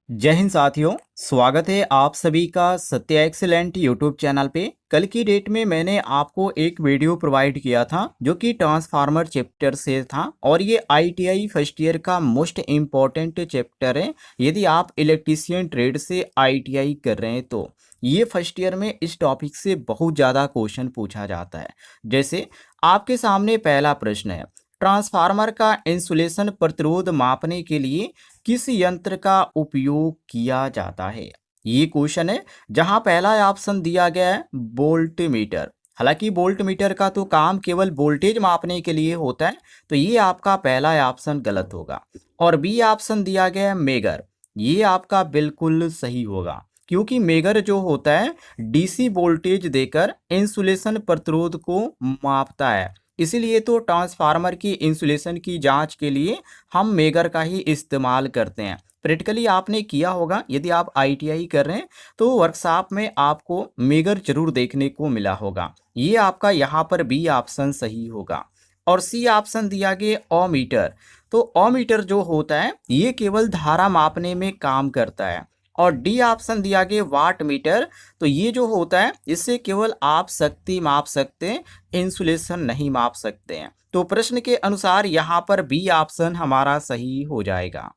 जय हिंद साथियों, स्वागत है आप सभी का सत्य एक्सीलेंट यूट्यूब चैनल पे। कल की डेट में मैंने आपको एक वीडियो प्रोवाइड किया था जो कि ट्रांसफार्मर चैप्टर से था और ये आईटीआई फर्स्ट ईयर का मोस्ट इम्पॉर्टेंट चैप्टर है। यदि आप इलेक्ट्रीशियन ट्रेड से आईटीआई कर रहे हैं तो ये फर्स्ट ईयर में इस टॉपिक से बहुत ज़्यादा क्वेश्चन पूछा जाता है। जैसे आपके सामने पहला प्रश्न है, ट्रांसफार्मर का इंसुलेशन प्रतिरोध मापने के लिए किस यंत्र का उपयोग किया जाता है। ये क्वेश्चन है जहां पहला ऑप्शन दिया गया है वोल्ट मीटर। हालांकि वोल्ट मीटर का तो काम केवल वोल्टेज मापने के लिए होता है, तो ये आपका पहला ऑप्शन गलत होगा। और बी ऑप्शन दिया गया है मेगर। ये आपका बिल्कुल सही होगा, क्योंकि मेगर जो होता है डीसी वोल्टेज देकर इंसुलेशन प्रतिरोध को मापता है। इसीलिए तो ट्रांसफार्मर की इंसुलेशन की जांच के लिए हम मेगर का ही इस्तेमाल करते हैं। प्रैक्टिकली आपने किया होगा, यदि आप आईटीआई कर रहे हैं तो वर्कशॉप में आपको मेगर जरूर देखने को मिला होगा। ये आपका यहाँ पर बी ऑप्शन सही होगा। और सी ऑप्शन दिया गया ओमीटर। तो ओमीटर जो होता है ये केवल धारा मापने में काम करता है। और डी ऑप्शन दिया गया वाट मीटर। तो ये जो होता है इससे केवल आप शक्ति माप सकते हैं, इंसुलेशन नहीं माप सकते हैं। तो प्रश्न के अनुसार यहाँ पर बी ऑप्शन हमारा सही हो जाएगा।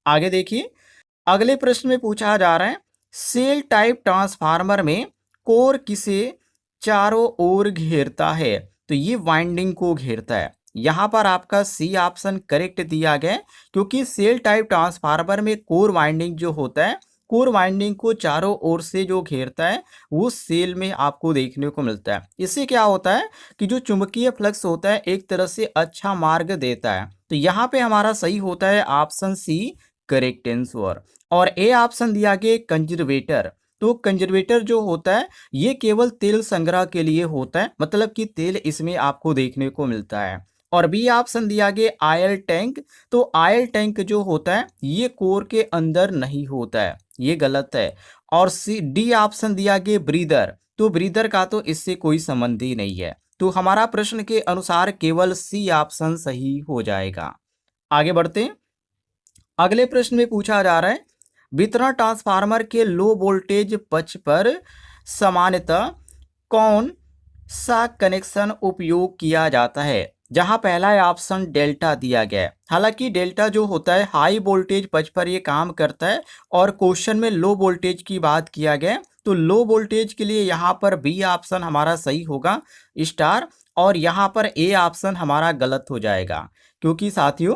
आगे देखिए, अगले प्रश्न में पूछा जा रहा है, सेल टाइप ट्रांसफार्मर में कोर किसे चारों ओर घेरता है। तो ये वाइंडिंग को घेरता है। यहाँ पर आपका सी ऑप्शन करेक्ट दिया गया है, क्योंकि सेल टाइप ट्रांसफार्मर में कोर वाइंडिंग जो होता है, कोर वाइंडिंग को चारों ओर से जो घेरता है वो सेल में आपको देखने को मिलता है। इससे क्या होता है कि जो चुंबकीय फ्लक्स होता है एक तरह से अच्छा मार्ग देता है। तो यहाँ पे हमारा सही होता है ऑप्शन सी करेक्ट आंसर। और ए ऑप्शन दिया गया कंजर्वेटर। तो कंजर्वेटर जो होता है ये केवल तेल संग्रह के लिए होता है, मतलब कि तेल इसमें आपको देखने को मिलता है। और बी ऑप्शन दिया गया आयल टैंक। तो आयल टैंक जो होता है ये कोर के अंदर नहीं होता है, ये गलत है। और सी डी ऑप्शन दिया गया ब्रीदर। तो ब्रीदर का तो इससे कोई संबंध ही नहीं है। तो हमारा प्रश्न के अनुसार केवल सी ऑप्शन सही हो जाएगा। आगे बढ़ते हैं, अगले प्रश्न में पूछा जा रहा है, वितरण ट्रांसफार्मर के लो वोल्टेज पक्ष पर सामान्यतः कौन सा कनेक्शन उपयोग किया जाता है। जहां पहला ऑप्शन डेल्टा दिया गया है। हालांकि डेल्टा जो होता है हाई वोल्टेज पक्ष पर ये काम करता है, और क्वेश्चन में लो वोल्टेज की बात किया गया है। तो लो वोल्टेज के लिए यहाँ पर बी ऑप्शन हमारा सही होगा स्टार। और यहाँ पर ए ऑप्शन हमारा गलत हो जाएगा, क्योंकि साथियों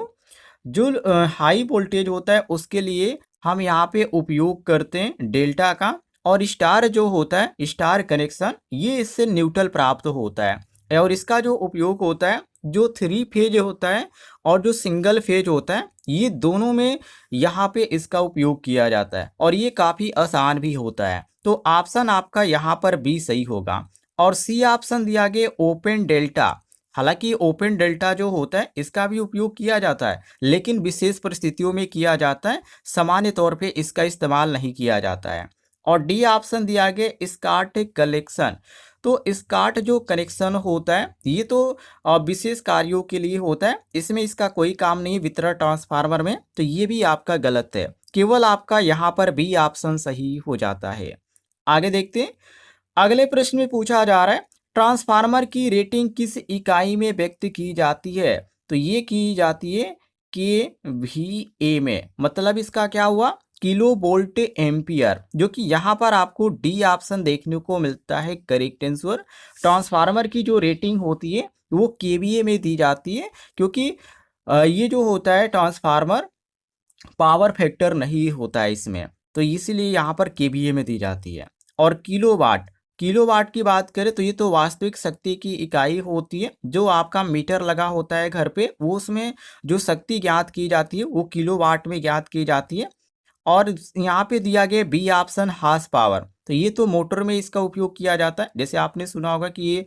जो हाई वोल्टेज होता है उसके लिए हम यहाँ पे उपयोग करते हैं डेल्टा का। और स्टार जो होता है स्टार कनेक्शन, ये इससे न्यूट्रल प्राप्त होता है। और इसका जो उपयोग होता है जो थ्री फेज होता है और जो सिंगल फेज होता है, ये दोनों में यहाँ पे इसका उपयोग किया जाता है, और ये काफ़ी आसान भी होता है। तो ऑप्शन आपका यहाँ पर बी सही होगा। और सी ऑप्शन दिया गया ओपन डेल्टा। हालांकि ओपन डेल्टा जो होता है इसका भी उपयोग किया जाता है, लेकिन विशेष परिस्थितियों में किया जाता है, सामान्य तौर पे इसका इस्तेमाल नहीं किया जाता है। और डी ऑप्शन दिया गया स्काट कलेक्शन। तो स्काट जो कनेक्शन होता है ये तो विशेष कार्यों के लिए होता है, इसमें इसका कोई काम नहीं वितरण ट्रांसफार्मर में। तो ये भी आपका गलत है, केवल आपका यहाँ पर बी ऑप्शन सही हो जाता है। आगे देखते हैं, अगले प्रश्न में पूछा जा रहा है, ट्रांसफार्मर की रेटिंग किस इकाई में व्यक्त की जाती है। तो ये की जाती है के वी ए में। मतलब इसका क्या हुआ, किलो वोल्ट एम्पियर, जो कि यहाँ पर आपको डी ऑप्शन देखने को मिलता है करेक्ट आंसर। ट्रांसफार्मर की जो रेटिंग होती है वो केवीए में दी जाती है, क्योंकि ये जो होता है ट्रांसफार्मर पावर फैक्टर नहीं होता है इसमें, तो इसीलिए यहाँ पर केवीए में दी जाती है। और किलोवाट, किलोवाट की बात करें तो ये तो वास्तविक शक्ति की इकाई होती है। जो आपका मीटर लगा होता है घर पे, वो उसमें जो शक्ति ज्ञात की जाती है वो किलोवाट में ज्ञात की जाती है। और यहाँ पे दिया गया बी ऑप्शन हार्स पावर। तो ये तो मोटर में इसका उपयोग किया जाता है। जैसे आपने सुना होगा कि ये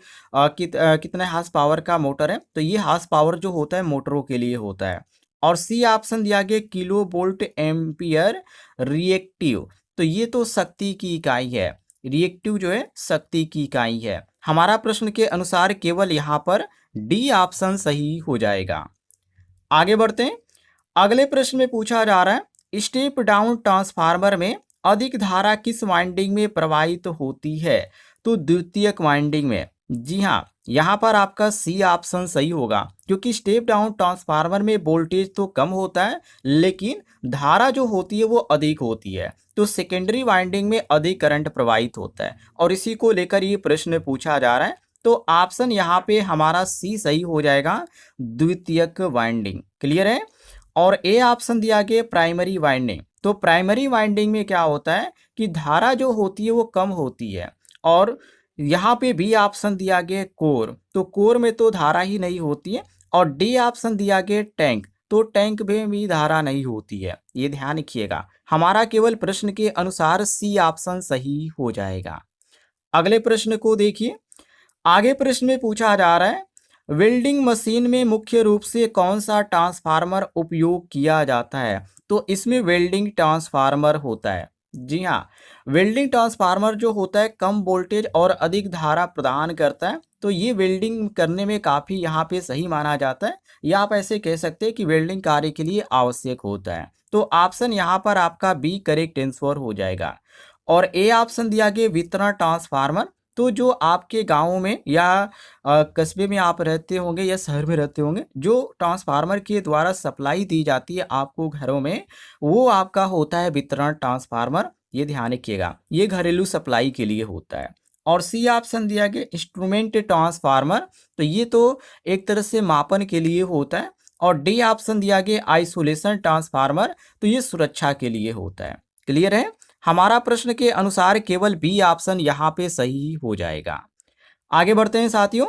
कितने हार्स पावर का मोटर है, तो ये हार्स पावर जो होता है मोटरों के लिए होता है। और सी ऑप्शन दिया गया किलो वोल्ट एम्पियर रिएक्टिव। तो ये तो शक्ति की इकाई है, रिएक्टिव जो है शक्ति की इकाई है। हमारा प्रश्न के अनुसार केवल यहाँ पर डी ऑप्शन सही हो जाएगा। आगे बढ़ते हैं, अगले प्रश्न में पूछा जा रहा है, स्टेप डाउन ट्रांसफार्मर में अधिक धारा किस वाइंडिंग में प्रवाहित होती है? तो द्वितीयक वाइंडिंग में। जी हाँ, यहाँ पर आपका सी ऑप्शन सही होगा, क्योंकि स्टेप डाउन ट्रांसफार्मर में वोल्टेज तो कम होता है लेकिन धारा जो होती है वो अधिक होती है, तो सेकेंडरी वाइंडिंग में अधिक करंट प्रवाहित होता है और इसी को लेकर ये प्रश्न पूछा जा रहा है। तो ऑप्शन यहाँ पे हमारा सी सही हो जाएगा, द्वितीयक वाइंडिंग। क्लियर है? और ए ऑप्शन दिया गया प्राइमरी वाइंडिंग। तो प्राइमरी वाइंडिंग में क्या होता है कि धारा जो होती है वो कम होती है। और यहाँ पे बी ऑप्शन दिया गया कोर, तो कोर में तो धारा ही नहीं होती है। और डी ऑप्शन दिया गया टैंक, तो टैंक में भी धारा नहीं होती है। ये ध्यान रखिएगा, हमारा केवल प्रश्न के अनुसार सी ऑप्शन सही हो जाएगा। अगले प्रश्न को देखिए। आगे प्रश्न में पूछा जा रहा है, वेल्डिंग मशीन में मुख्य रूप से कौन सा ट्रांसफार्मर उपयोग किया जाता है? तो इसमें वेल्डिंग ट्रांसफार्मर होता है। जी हाँ, वेल्डिंग ट्रांसफार्मर जो होता है कम वोल्टेज और अधिक धारा प्रदान करता है, तो ये वेल्डिंग करने में काफ़ी यहाँ पे सही माना जाता है, या आप ऐसे कह सकते हैं कि वेल्डिंग कार्य के लिए आवश्यक होता है। तो ऑप्शन यहाँ पर आपका बी करेक्ट आंसर हो जाएगा। और ए ऑप्शन दिया गया वितरण ट्रांसफार्मर, तो जो आपके गाँव में या कस्बे में आप रहते होंगे या शहर में रहते होंगे, जो ट्रांसफार्मर के द्वारा सप्लाई दी जाती है आपको घरों में, वो आपका होता है वितरण ट्रांसफार्मर। ये ध्यान रखिएगा, ये घरेलू सप्लाई के लिए होता है। और सी ऑप्शन दिया गया इंस्ट्रूमेंट ट्रांसफार्मर, तो ये तो एक तरह से मापन के लिए होता है। और डी ऑप्शन दिया गया आइसोलेशन ट्रांसफार्मर, तो ये सुरक्षा के लिए होता है। क्लियर है? हमारा प्रश्न के अनुसार केवल बी ऑप्शन यहाँ पे सही हो जाएगा। आगे बढ़ते हैं साथियों।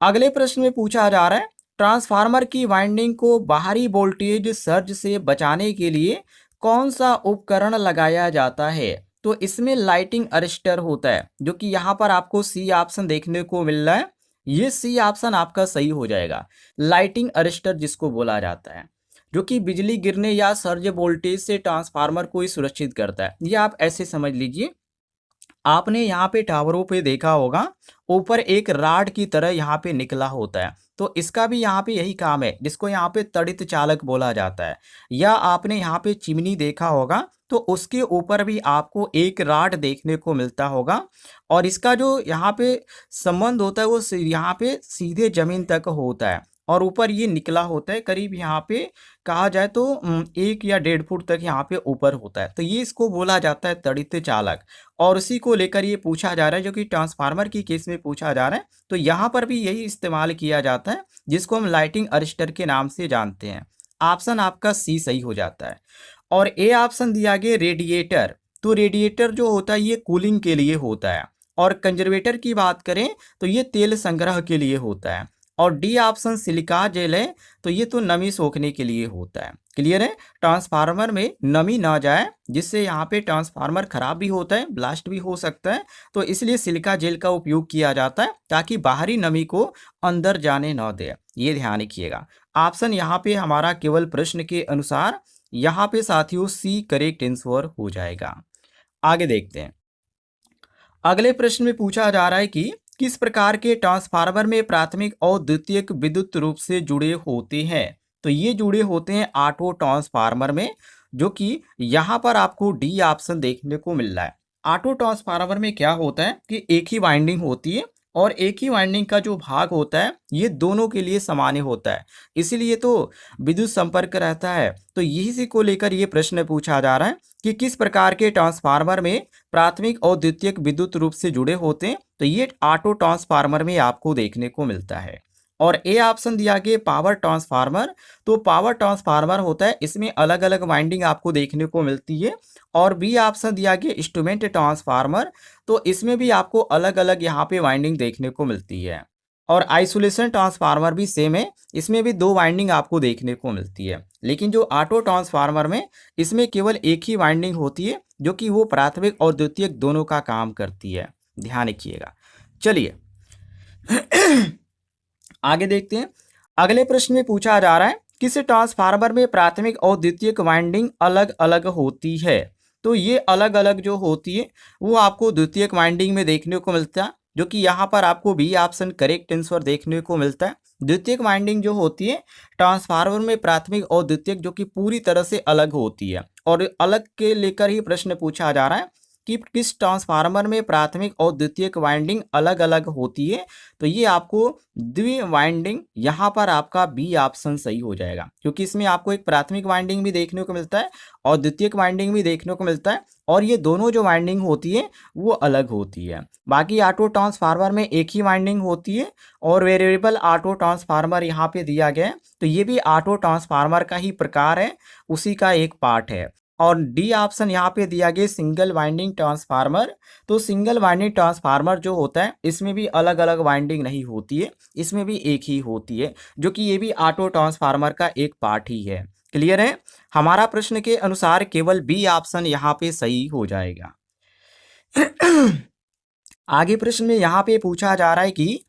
अगले प्रश्न में पूछा जा रहा है, ट्रांसफार्मर की वाइंडिंग को बाहरी वोल्टेज सर्ज से बचाने के लिए कौन सा उपकरण लगाया जाता है? तो इसमें लाइटिंग अरेस्टर होता है, जो कि यहाँ पर आपको सी ऑप्शन देखने को मिल रहा है। ये सी ऑप्शन आपका सही हो जाएगा, लाइटिंग अरेस्टर जिसको बोला जाता है, जो कि बिजली गिरने या सर्ज वोल्टेज से ट्रांसफार्मर को ही सुरक्षित करता है। ये आप ऐसे समझ लीजिए, आपने यहाँ पे टावरों पे देखा होगा, ऊपर एक राड की तरह यहाँ पे निकला होता है, तो इसका भी यहाँ पे यही काम है, जिसको यहाँ पे तड़ित चालक बोला जाता है। या आपने यहाँ पे चिमनी देखा होगा, तो उसके ऊपर भी आपको एक राड देखने को मिलता होगा, और इसका जो यहाँ पे संबंध होता है वो यहाँ पे सीधे जमीन तक होता है, और ऊपर ये निकला होता है, करीब यहाँ पे कहा जाए तो 1 या 1.5 फुट तक यहाँ पे ऊपर होता है। तो ये इसको बोला जाता है तड़ित चालक, और उसी को लेकर ये पूछा जा रहा है, जो कि ट्रांसफार्मर की केस में पूछा जा रहा है। तो यहाँ पर भी यही इस्तेमाल किया जाता है, जिसको हम लाइटिंग अरेस्टर के नाम से जानते हैं। ऑप्शन आपका सी सही हो जाता है। और ए ऑप्शन दिया गया रेडिएटर, तो रेडिएटर जो होता है ये कूलिंग के लिए होता है। और कंजर्वेटर की बात करें तो ये तेल संग्रह के लिए होता है। और डी ऑप्शन सिलिका जेल है, तो ये तो नमी सोखने के लिए होता है। क्लियर है? ट्रांसफार्मर में नमी ना जाए, जिससे यहाँ पे ट्रांसफार्मर खराब भी होता है, ब्लास्ट भी हो सकता है, तो इसलिए सिलिका जेल का उपयोग किया जाता है, ताकि बाहरी नमी को अंदर जाने ना दे। ये ध्यान रखिएगा, ऑप्शन यहाँ पे हमारा केवल प्रश्न के अनुसार यहाँ पे साथियों सी करेक्ट आंसर हो जाएगा। आगे देखते हैं। अगले प्रश्न में पूछा जा रहा है कि किस प्रकार के ट्रांसफार्मर में प्राथमिक और द्वितीयक विद्युत रूप से जुड़े होते हैं? तो ये जुड़े होते हैं ऑटो ट्रांसफार्मर में, जो कि यहाँ पर आपको डी ऑप्शन देखने को मिल रहा है। ऑटो ट्रांसफार्मर में क्या होता है कि एक ही वाइंडिंग होती है, और एक ही वाइंडिंग का जो भाग होता है ये दोनों के लिए सामान्य होता है, इसीलिए तो विद्युत संपर्क रहता है। तो यही से को लेकर ये प्रश्न पूछा जा रहा है कि किस प्रकार के ट्रांसफार्मर में प्राथमिक और द्वितीयक विद्युत रूप से जुड़े होते हैं? तो ये ऑटो ट्रांसफार्मर में आपको देखने को मिलता है। और ए ऑप्शन दिया गया पावर ट्रांसफार्मर, तो पावर ट्रांसफार्मर होता है, इसमें अलग अलग वाइंडिंग आपको देखने को मिलती है। और बी ऑप्शन दिया गया इंस्ट्रूमेंट ट्रांसफार्मर, तो इसमें भी आपको अलग अलग यहाँ पे वाइंडिंग देखने को मिलती है। और आइसोलेशन ट्रांसफार्मर भी सेम है, इसमें भी 2 वाइंडिंग आपको देखने को मिलती है। लेकिन जो ऑटो ट्रांसफार्मर में इसमें केवल एक ही वाइंडिंग होती है, जो कि वो प्राथमिक और द्वितीयक दोनों का काम करती है। ध्यान रखिएगा। चलिए आगे देखते हैं। अगले प्रश्न में पूछा जा रहा है, किस ट्रांसफार्मर में प्राथमिक और द्वितीयक वाइंडिंग अलग अलग होती है? तो ये अलग अलग जो होती है वो आपको द्वितीयक वाइंडिंग में देखने को मिलता है, जो कि यहाँ पर आपको बी ऑप्शन करेक्ट आंसर देखने को मिलता है। द्वितीयक वाइंडिंग जो होती है ट्रांसफार्मर में प्राथमिक और द्वितीयक जो कि पूरी तरह से अलग होती है, और अलग के लेकर ही प्रश्न पूछा जा रहा है कि किस ट्रांसफार्मर में प्राथमिक और द्वितीयक वाइंडिंग अलग अलग होती है। तो ये आपको द्वि वाइंडिंग, यहाँ पर आपका बी ऑप्शन सही हो जाएगा, क्योंकि इसमें आपको एक प्राथमिक वाइंडिंग भी देखने को मिलता है और द्वितीयक वाइंडिंग भी देखने को मिलता है, और ये दोनों जो वाइंडिंग होती है वो अलग होती है। बाकी ऑटो ट्रांसफार्मर में एक ही वाइंडिंग होती है, और वेरिएबल ऑटो ट्रांसफार्मर यहाँ पे दिया गया है, तो ये भी ऑटो ट्रांसफार्मर का ही प्रकार है, उसी का एक पार्ट है। और डी ऑप्शन यहाँ पे दिया गया सिंगल वाइंडिंग ट्रांसफार्मर। तो सिंगल वाइंडिंग ट्रांसफार्मर जो होता है इसमें भी अलग अलग वाइंडिंग नहीं होती है, इसमें भी एक ही होती है, जो कि ये भी ऑटो ट्रांसफार्मर का एक पार्ट ही है। क्लियर है? हमारा प्रश्न के अनुसार केवल बी ऑप्शन यहाँ पे सही हो जाएगा। आगे प्रश्न में यहाँ पे पूछा जा रहा है कि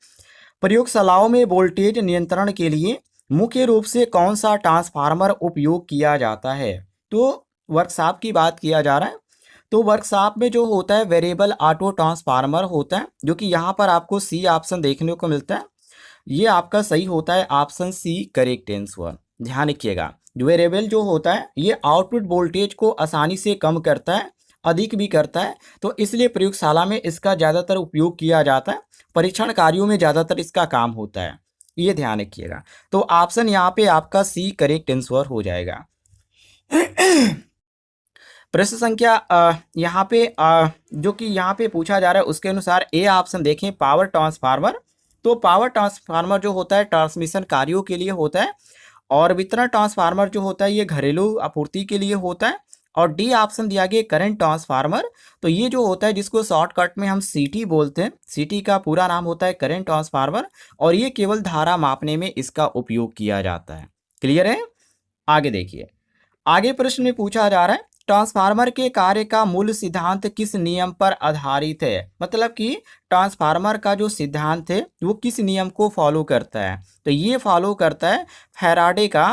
प्रयोगशालाओं में वोल्टेज नियंत्रण के लिए मुख्य रूप से कौन सा ट्रांसफार्मर उपयोग किया जाता है। तो वर्कशॉप की बात किया जा रहा है, तो वर्कशॉप में जो होता है वेरिएबल ऑटो ट्रांसफार्मर होता है, जो कि यहाँ पर आपको सी ऑप्शन देखने को मिलता है। ये आपका सही होता है ऑप्शन सी करेक्ट आंसर। ध्यान रखिएगा, वेरिएबल जो होता है ये आउटपुट वोल्टेज को आसानी से कम करता है, अधिक भी करता है, तो इसलिए प्रयोगशाला में इसका ज़्यादातर उपयोग किया जाता है, परीक्षण कार्यों में ज़्यादातर इसका काम होता है, ये ध्यान रखिएगा। तो ऑप्शन यहाँ पे आपका सी करेक्ट आंसर हो जाएगा। प्रश्न संख्या यहाँ पे जो कि यहाँ पे पूछा जा रहा है उसके अनुसार ए ऑप्शन देखें, पावर ट्रांसफार्मर। तो पावर ट्रांसफार्मर जो होता है ट्रांसमिशन कार्यों के लिए होता है, और वितरण ट्रांसफार्मर जो होता है ये घरेलू आपूर्ति के लिए होता है। और डी ऑप्शन दिया गया करंट ट्रांसफार्मर। तो ये जो होता है जिसको शॉर्टकट में हम सीटी बोलते हैं, सीटी का पूरा नाम होता है करंट ट्रांसफार्मर, और ये केवल धारा मापने में इसका उपयोग किया जाता है। क्लियर है? आगे देखिए, आगे प्रश्न में पूछा जा रहा है ट्रांसफार्मर के कार्य का मूल सिद्धांत किस नियम पर आधारित है। मतलब कि ट्रांसफार्मर का जो सिद्धांत है वो किस नियम को फॉलो करता है। तो ये फॉलो करता है फैराडे का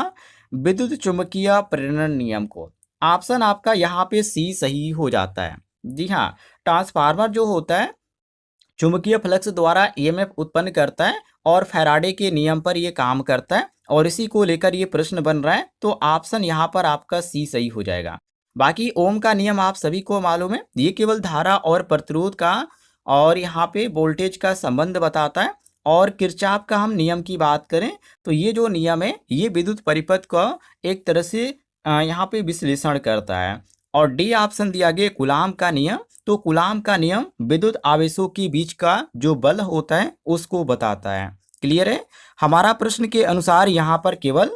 विद्युत चुंबकीय प्रेरण नियम को। ऑप्शन आपका यहाँ पे सी सही हो जाता है। जी हाँ, ट्रांसफार्मर जो होता है चुंबकीय फ्लक्स द्वारा ईएमएफ उत्पन्न करता है, और फैराडे के नियम पर यह काम करता है, और इसी को लेकर ये प्रश्न बन रहा है। तो ऑप्शन यहाँ पर आपका सी सही हो जाएगा। बाकी ओम का नियम आप सभी को मालूम है, ये केवल धारा और प्रतिरोध का और यहाँ पे वोल्टेज का संबंध बताता है। और किरचॉफ का हम नियम की बात करें तो ये जो नियम है ये विद्युत परिपथ का एक तरह से यहाँ पे विश्लेषण करता है। और डी ऑप्शन दिया गया कूलाम का नियम। तो कूलाम का नियम विद्युत आवेशों के बीच का जो बल होता है उसको बताता है। क्लियर है? हमारा प्रश्न के अनुसार यहाँ पर केवल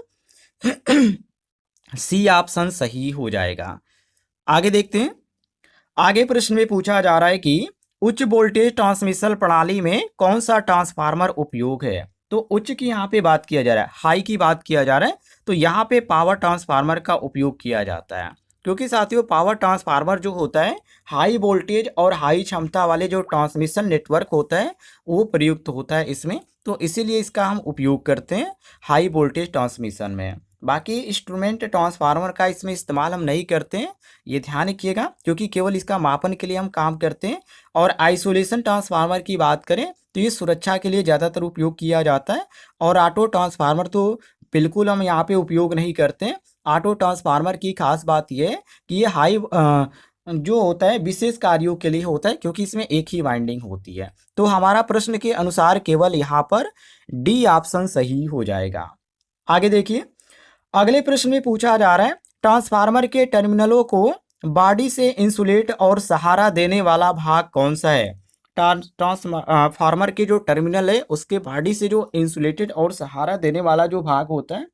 सी ऑप्शन सही हो जाएगा। आगे देखते हैं, आगे प्रश्न में पूछा जा रहा है कि उच्च वोल्टेज ट्रांसमिशन प्रणाली में कौन सा ट्रांसफार्मर उपयोग है। तो उच्च की यहाँ पे बात किया जा रहा है, हाई की बात किया जा रहा है, तो यहाँ पे पावर ट्रांसफार्मर का उपयोग किया जाता है। क्योंकि साथियों पावर ट्रांसफार्मर जो होता है हाई वोल्टेज और हाई क्षमता वाले जो ट्रांसमिशन नेटवर्क होता है वो प्रयुक्त होता है इसमें, तो इसीलिए इसका हम उपयोग करते हैं हाई वोल्टेज ट्रांसमिशन में। बाकी इंस्ट्रूमेंट ट्रांसफार्मर का इसमें इस्तेमाल हम नहीं करते हैं, ये ध्यान रखिएगा, क्योंकि केवल इसका मापन के लिए हम काम करते हैं। और आइसोलेशन ट्रांसफार्मर की बात करें तो ये सुरक्षा के लिए ज़्यादातर उपयोग किया जाता है। और ऑटो ट्रांसफार्मर तो बिल्कुल हम यहाँ पे उपयोग नहीं करते हैं। ऑटो ट्रांसफार्मर की खास बात यह है कि ये हाई जो होता है विशेष कार्यों के लिए होता है, क्योंकि इसमें एक ही वाइंडिंग होती है। तो हमारा प्रश्न के अनुसार केवल यहाँ पर डी ऑप्शन सही हो जाएगा। आगे देखिए, अगले प्रश्न में पूछा जा रहा है ट्रांसफार्मर के टर्मिनलों को बॉडी से इंसुलेट और सहारा देने वाला भाग कौन सा है। ट्रांसफार्मर के जो टर्मिनल है उसके बॉडी से जो इंसुलेटेड और सहारा देने वाला जो भाग होता है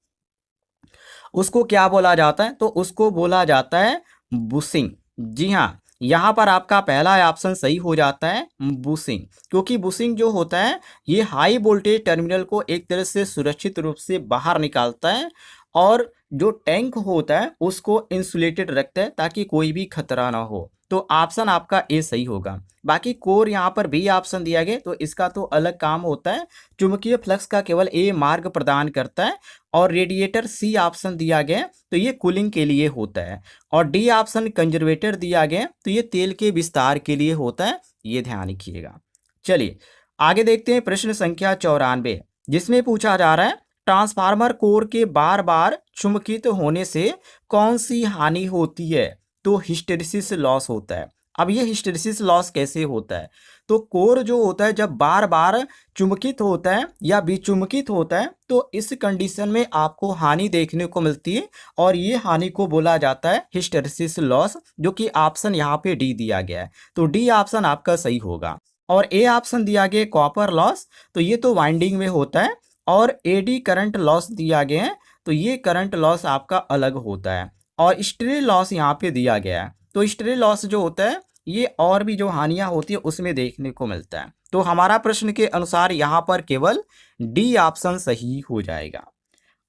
उसको क्या बोला जाता है। तो उसको बोला जाता है बुशिंग। जी हाँ, यहाँ पर आपका पहला ऑप्शन सही हो जाता है बुशिंग, क्योंकि बुशिंग जो होता है ये हाई वोल्टेज टर्मिनल को एक तरह से सुरक्षित रूप से बाहर निकालता है, और जो टैंक होता है उसको इंसुलेटेड रखता है ताकि कोई भी खतरा ना हो। तो ऑप्शन आपका ए सही होगा। बाकी कोर यहाँ पर बी ऑप्शन दिया गया, तो इसका तो अलग काम होता है, चुंबकीय फ्लक्स का केवल ए मार्ग प्रदान करता है। और रेडिएटर सी ऑप्शन दिया गया तो ये कूलिंग के लिए होता है। और डी ऑप्शन कंजर्वेटर दिया गया तो ये तेल के विस्तार के लिए होता है, ये ध्यान रखिएगा। चलिए आगे देखते हैं प्रश्न संख्या 94। जिसमें पूछा जा रहा है ट्रांसफार्मर कोर के बार बार चुंबकित होने से कौन सी हानि होती है। तो हिस्टेरिसिस लॉस होता है। अब ये हिस्टेरिसिस लॉस कैसे होता है, तो कोर जो होता है जब बार बार चुंबकित होता है या विचुंबकित होता है तो इस कंडीशन में आपको हानि देखने को मिलती है और ये हानि को बोला जाता है हिस्टेरिसिस लॉस, जो कि ऑप्शन यहाँ पे डी दिया गया है। तो डी ऑप्शन आपका सही होगा। और ए ऑप्शन दिया गया कॉपर लॉस, तो ये तो वाइंडिंग में होता है। और एडी करंट लॉस दिया गया है, तो ये करंट लॉस आपका अलग होता है। और हिस्टेरी लॉस यहाँ पे दिया गया है, तो हिस्टेरी लॉस जो होता है ये और भी जो हानियां होती है उसमें देखने को मिलता है। तो हमारा प्रश्न के अनुसार यहाँ पर केवल डी ऑप्शन सही हो जाएगा।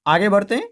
आगे बढ़ते हैं।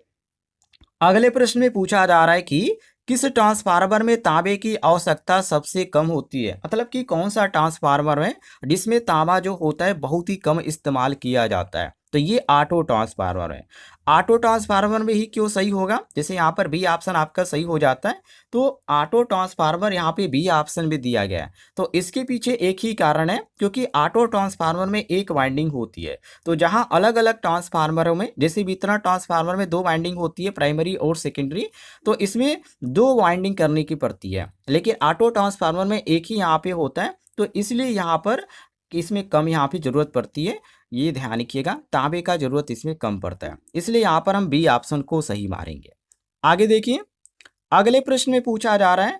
अगले प्रश्न में पूछा जा रहा है कि किस ट्रांसफार्मर में तांबे की आवश्यकता सबसे कम होती है। मतलब कि कौन सा ट्रांसफार्मर है जिसमें तांबा जो होता है बहुत ही कम इस्तेमाल किया जाता है। तो ये ऑटो ट्रांसफार्मर है। ऑटो ट्रांसफार्मर में ही क्यों सही होगा, जैसे यहाँ पर बी ऑप्शन आपका सही हो जाता है। तो ऑटो ट्रांसफार्मर यहाँ पे बी ऑप्शन भी दिया गया है, तो इसके पीछे एक ही कारण है, क्योंकि ऑटो ट्रांसफार्मर में एक वाइंडिंग होती है। तो जहाँ अलग अलग ट्रांसफार्मरों में, जैसे वितरण ट्रांसफार्मर में दो वाइंडिंग होती है, प्राइमरी और सेकेंडरी, तो इसमें दो वाइंडिंग करने की पड़ती है। लेकिन ऑटो ट्रांसफार्मर में एक ही यहाँ पे होता है, तो इसलिए यहाँ पर इसमें कम यहाँ पे जरूरत पड़ती है। ये ध्यान रखिएगा, तांबे का जरूरत इसमें कम पड़ता है, इसलिए यहाँ पर हम बी ऑप्शन को सही मारेंगे। आगे देखिए, अगले प्रश्न में पूछा जा रहा है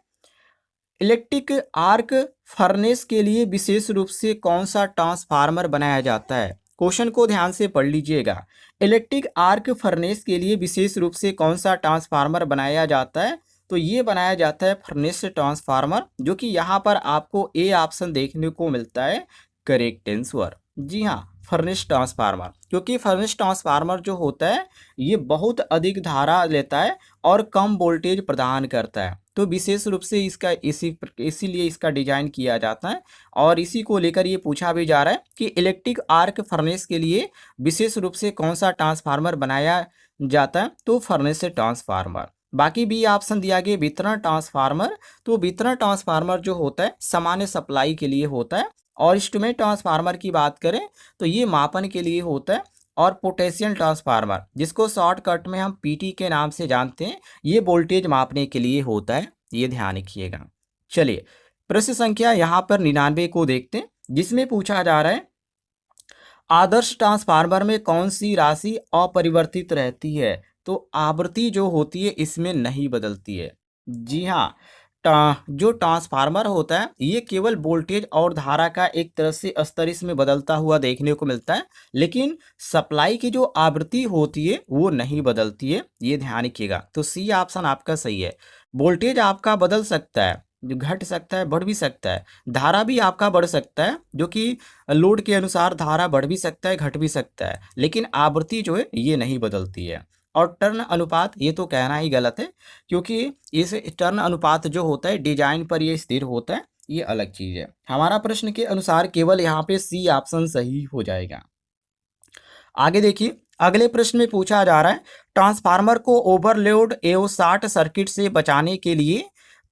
इलेक्ट्रिक आर्क फर्नेस के लिए विशेष रूप से कौन सा ट्रांसफार्मर बनाया जाता है। क्वेश्चन को ध्यान से पढ़ लीजिएगा। इलेक्ट्रिक आर्क फर्नेस के लिए विशेष रूप से कौन सा ट्रांसफार्मर बनाया जाता है, तो ये बनाया जाता है फर्नेस ट्रांसफार्मर, जो कि यहाँ पर आपको ए ऑप्शन देखने को मिलता है करेक्ट आंसर। जी हाँ, फर्नेस ट्रांसफार्मर, क्योंकि फर्नेस ट्रांसफार्मर जो होता है ये बहुत अधिक धारा लेता है और कम वोल्टेज प्रदान करता है। तो विशेष रूप से इसका इसीलिए इसका डिजाइन किया जाता है। और इसी को लेकर ये पूछा भी जा रहा है कि इलेक्ट्रिक आर्क फर्नेस के लिए विशेष रूप से कौन सा ट्रांसफार्मर बनाया जाता है, तो फर्नेस ट्रांसफार्मर। बाकी भी ऑप्शन दिया गया वितरण ट्रांसफार्मर, तो वितरण ट्रांसफार्मर जो होता है सामान्य सप्लाई के लिए होता है। और इंस्ट्रूमेंट ट्रांसफार्मर की बात करें तो ये मापन के लिए होता है। और पोटेंशियल ट्रांसफार्मर, जिसको शॉर्टकट में हम पीटी के नाम से जानते हैं, ये वोल्टेज मापने के लिए होता है, ये ध्यान रखिएगा। चलिए, प्रश्न संख्या यहाँ पर 99 को देखते हैं, जिसमें पूछा जा रहा है आदर्श ट्रांसफार्मर में कौन सी राशि अपरिवर्तित रहती है। तो आवृत्ति जो होती है इसमें नहीं बदलती है। जी हाँ, जो ट्रांसफार्मर होता है ये केवल वोल्टेज और धारा का एक तरह से स्तर इसमें बदलता हुआ देखने को मिलता है, लेकिन सप्लाई की जो आवृत्ति होती है वो नहीं बदलती है, ये ध्यान रखिएगा। तो सी ऑप्शन आपका सही है। वोल्टेज आपका बदल सकता है, जो घट सकता है, बढ़ भी सकता है। धारा भी आपका बढ़ सकता है, जो कि लोड के अनुसार धारा बढ़ भी सकता है, घट भी सकता है, लेकिन आवृत्ति जो है ये नहीं बदलती है। और टर्न अनुपात, ये तो कहना ही गलत है, क्योंकि इस टर्न अनुपात जो होता है डिजाइन पर ये स्थिर होता है, ये अलग चीज है। हमारा प्रश्न के अनुसार केवल यहाँ पे सी ऑप्शन सही हो जाएगा। आगे देखिए, अगले प्रश्न में पूछा जा रहा है ट्रांसफार्मर को ओवरलोड एवं शॉर्ट सर्किट से बचाने के लिए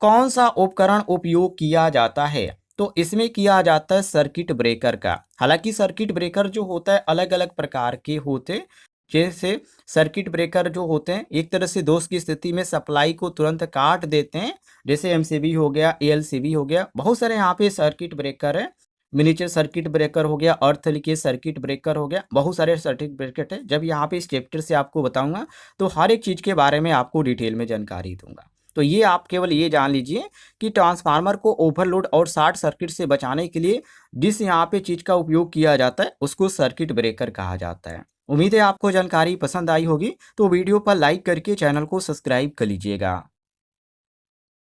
कौन सा उपकरण उपयोग किया जाता है। तो इसमें किया जाता है सर्किट ब्रेकर का। हालांकि सर्किट ब्रेकर जो होता है अलग अलग प्रकार के होते हैं। जैसे सर्किट ब्रेकर जो होते हैं एक तरह से दोष की स्थिति में सप्लाई को तुरंत काट देते हैं, जैसे एमसीबी हो गया, एएलसीबी हो गया, बहुत सारे यहाँ पे सर्किट ब्रेकर है। मिनिएचर सर्किट ब्रेकर हो गया, अर्थ लीकेज सर्किट ब्रेकर हो गया, बहुत सारे सर्किट ब्रेकर है। जब यहाँ पे इस चैप्टर से आपको बताऊंगा तो हर एक चीज़ के बारे में आपको डिटेल में जानकारी दूंगा। तो ये आप केवल ये जान लीजिए कि ट्रांसफार्मर को ओवरलोड और शॉर्ट सर्किट से बचाने के लिए जिस यहाँ पे चीज़ का उपयोग किया जाता है उसको सर्किट ब्रेकर कहा जाता है। उम्मीद है आपको जानकारी पसंद आई होगी, तो वीडियो पर लाइक करके चैनल को सब्सक्राइब कर लीजिएगा।